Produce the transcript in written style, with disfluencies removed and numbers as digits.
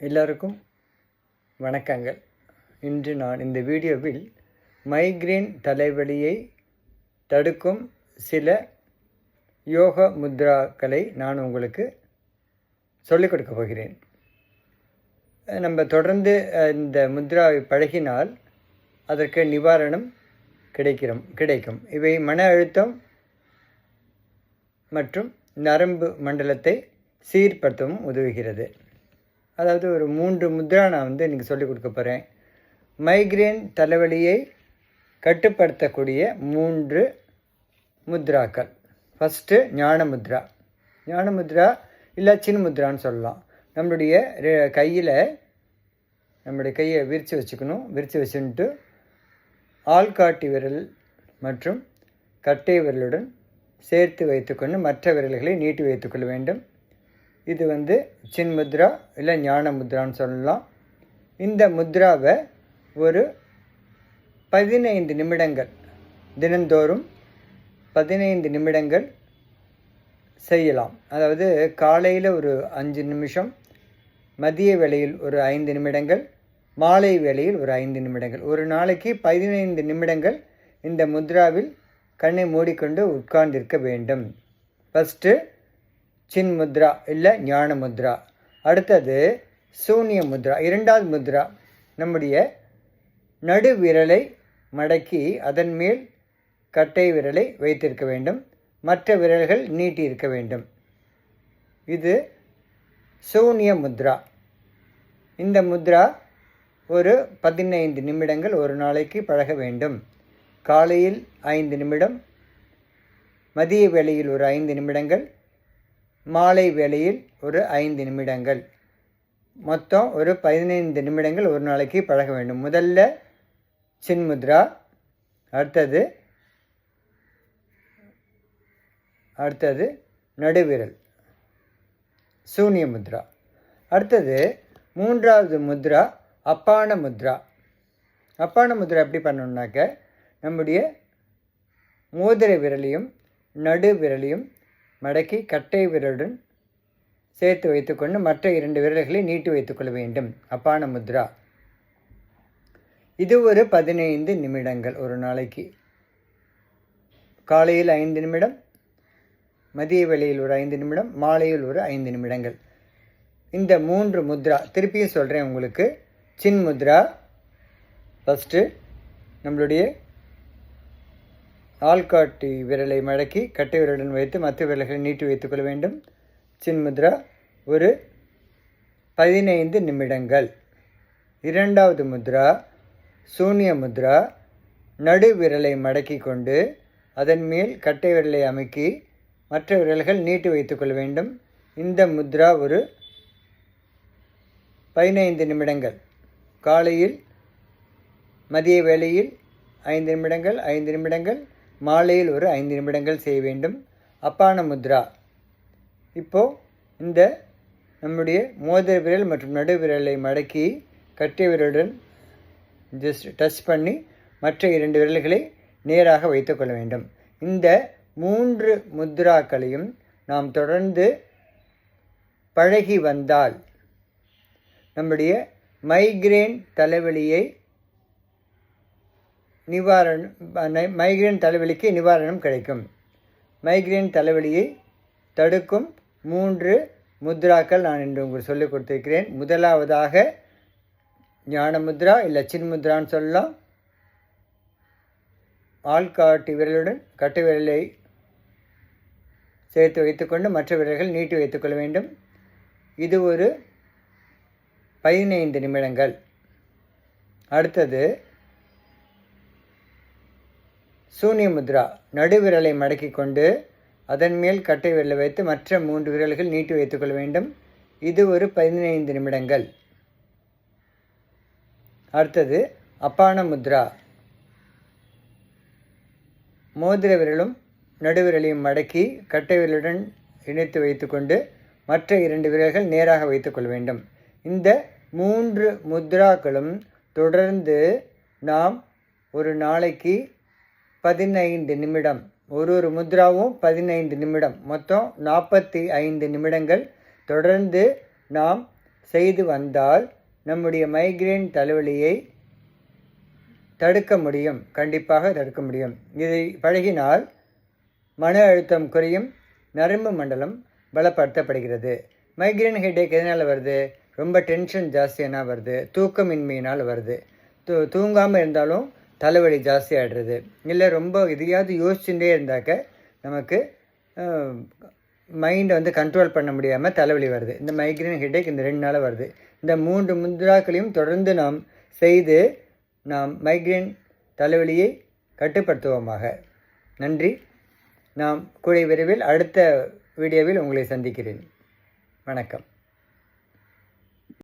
எல்லோருக்கும் வணக்கங்கள். இன்று நான் இந்த வீடியோவில் மைக்ரேன் தலைவலியை தடுக்கும் சில யோக முத்ராக்களை நான் உங்களுக்கு சொல்லிக் கொடுக்க போகிறேன். நம்ம தொடர்ந்து இந்த முத்ராவை பழகினால் அதற்கு நிவாரணம் கிடைக்கும். இவை மன அழுத்தம் மற்றும் நரம்பு மண்டலத்தை சீர்படுத்தவும் உதவுகிறது. அதாவது ஒரு 3 முத்ரா நான் இன்றைக்கி சொல்லிக் கொடுக்க போகிறேன். மைக்ரேன் தலைவலியை கட்டுப்படுத்தக்கூடிய 3 முத்ராக்கள். ஃபஸ்ட்டு ஞான முத்ரா. ஞான முத்ரா இல்லை சின் முத்ரான்னு சொல்லலாம். நம்மளுடைய கையை விரித்து வச்சுக்கணும். விரித்து வச்சுட்டு ஆள்காட்டி விரல் மற்றும் கட்டை விரலுடன் சேர்த்து வைத்துக்கொண்டு மற்ற விரல்களை நீட்டி வைத்துக்கொள்ள வேண்டும். இது சின் முத்ரா இல்லை ஞான முத்ரான்னு சொல்லலாம். இந்த முத்ராவை ஒரு 15 நிமிடங்கள் தினந்தோறும் 15 நிமிடங்கள் செய்யலாம். அதாவது காலையில் ஒரு 5 நிமிஷம், மதிய வேளையில் ஒரு 5 நிமிடங்கள், மாலை வேளையில் ஒரு 5 நிமிடங்கள். ஒரு நாளைக்கு 15 நிமிடங்கள் இந்த முத்ராவில் கண்ணை மூடிக்கொண்டு உட்கார்ந்திருக்க வேண்டும். ஃபஸ்ட்டு சின் முத்ரா இல்லை ஞான முத்ரா. அடுத்தது சூன்ய முத்ரா. 2வது முத்ரா. நம்முடைய நடு விரலை மடக்கி அதன் மேல் கட்டை விரலை வைத்திருக்க வேண்டும். மற்ற விரல்கள் நீட்டி இருக்க வேண்டும். இது சூன்ய முத்ரா. இந்த முத்ரா ஒரு 15 நிமிடங்கள் ஒரு நாளைக்கு பழக வேண்டும். காலையில் 5 நிமிடம், மதிய வேளையில் ஒரு 5 நிமிடங்கள், மாலை வேளையில் ஒரு 5 நிமிடங்கள், மொத்தம் ஒரு 15 நிமிடங்கள் ஒரு நாளைக்கு பழக வேண்டும். முதல்ல சின் முத்ரா, அடுத்தது நடுவிரல் சூன்ய முத்ரா. அடுத்தது 3வது முத்ரா அப்பான முத்ரா. அப்பான முத்ரா எப்படி பண்ணணுன்னாக்க, நம்முடைய மோதிர விரலையும் நடு விரலையும் மடக்கி கட்டை விரலுடன் சேர்த்து வைத்துக்கொண்டு மற்ற 2 விரல்களை நீட்டி வைத்துக்கொள்ள வேண்டும். அப்பான முத்ரா. இது ஒரு 15 நிமிடங்கள் ஒரு நாளைக்கு. காலையில் 5 நிமிடம், மதிய வேளையில் ஒரு 5 நிமிடம், மாலையில் ஒரு 5 நிமிடங்கள். இந்த 3 முத்ரா திருப்பியும் சொல்கிறேன் உங்களுக்கு. சின் முத்ரா ஃபஸ்ட்டு நம்மளுடைய ஆள்காட்டி விரலை மடக்கி கட்டை விரலுடன் வைத்து மற்ற விரல்களை நீட்டி வைத்துக்கொள்ள வேண்டும். சின் முத்ரா ஒரு 15 நிமிடங்கள். 2வது முத்ரா சூன்ய முத்ரா. நடு விரலை மடக்கி கொண்டு அதன் மேல் கட்டை விரலை அமுக்கி மற்ற விரல்கள் நீட்டி வைத்துக்கொள்ள வேண்டும். இந்த முத்ரா ஒரு 15 நிமிடங்கள். காலையில் மதிய வேளையில் 5 நிமிடங்கள், 5 நிமிடங்கள், மாலையில் ஒரு 5 நிமிடங்கள் செய்ய வேண்டும். அப்பான முத்ரா. இப்போது இந்த நம்முடைய மோதிர விரல் மற்றும் நடு விரலை மடக்கி கட்டை விரலுடன் ஜஸ்ட் டச் பண்ணி மற்ற 2 விரல்களை நேராக வைத்துக்கொள்ள வேண்டும். இந்த 3 முத்ராக்களையும் நாம் தொடர்ந்து பழகி வந்தால் நம்முடைய மைக்ரேன் தலைவலியை மைக்ரேன் தலைவலிக்கு நிவாரணம் கிடைக்கும். மைக்ரேன் தலைவலியை தடுக்கும் 3 முத்ராக்கள் நான் இன்று உங்களுக்கு சொல்லிக் கொடுத்திருக்கிறேன். முதலாவதாக ஞான முத்ரா இல்லை சின் முத்ரான்னு சொல்லலாம். ஆள்காட்டி விரலுடன் கட்டை விரலை சேர்த்து வைத்துக்கொண்டு மற்ற விரல்கள் நீட்டி வைத்துக்கொள்ள வேண்டும். இது ஒரு 15 நிமிடங்கள். அடுத்தது சூன்ய முத்ரா. நடுவிரலை மடக்கி கொண்டு அதன் மேல் கட்டை விரலை வைத்து மற்ற 3 விரல்கள் நீட்டி வைத்துக்கொள்ள வேண்டும். இது ஒரு 15 நிமிடங்கள். அடுத்தது அப்பான முத்ரா. மோதிர விரலும் நடுவிரலையும் மடக்கி கட்டை விரலுடன் இணைத்து வைத்துக்கொண்டு மற்ற 2 விரல்கள் நேராக வைத்துக்கொள்ள வேண்டும். இந்த 3 முத்ராக்களும் தொடர்ந்து நாம் ஒரு நாளைக்கு 15 நிமிடம், ஒரு முத்ராவும் 15 நிமிடம், மொத்தம் 45 நிமிடங்கள் தொடர்ந்து நாம் செய்து வந்தால் நம்முடைய மைக்ரேன் தலைவலியை தடுக்க முடியும், கண்டிப்பாக தடுக்க முடியும். இதை பழகினால் மன அழுத்தம் குறையும், நரம்பு மண்டலம் பலப்படுத்தப்படுகிறது. மைக்ரேன் ஹெட்டேக் எதனால் வருது? ரொம்ப டென்ஷன் ஜாஸ்தியான வருது, தூக்கமின்மையினால் வருது. தூங்காமல் இருந்தாலும் தலைவலி ஜாஸ்தியாகிடுறது. இல்லை ரொம்ப எதையாவது யோசிச்சுட்டே இருந்தாக்க நமக்கு மைண்டை கண்ட்ரோல் பண்ண முடியாமல் தலைவலி வருது. இந்த மைக்ரேன் ஹெட்டேக் இந்த 2 நாளாக வருது. இந்த 3 முத்ராக்களையும் தொடர்ந்து நாம் செய்து நாம் மைக்ரேன் தலைவலியை கட்டுப்படுத்துவோமாக. நன்றி. நாம் கூடிய விரைவில் அடுத்த வீடியோவில் உங்களை சந்திக்கிறேன். வணக்கம்.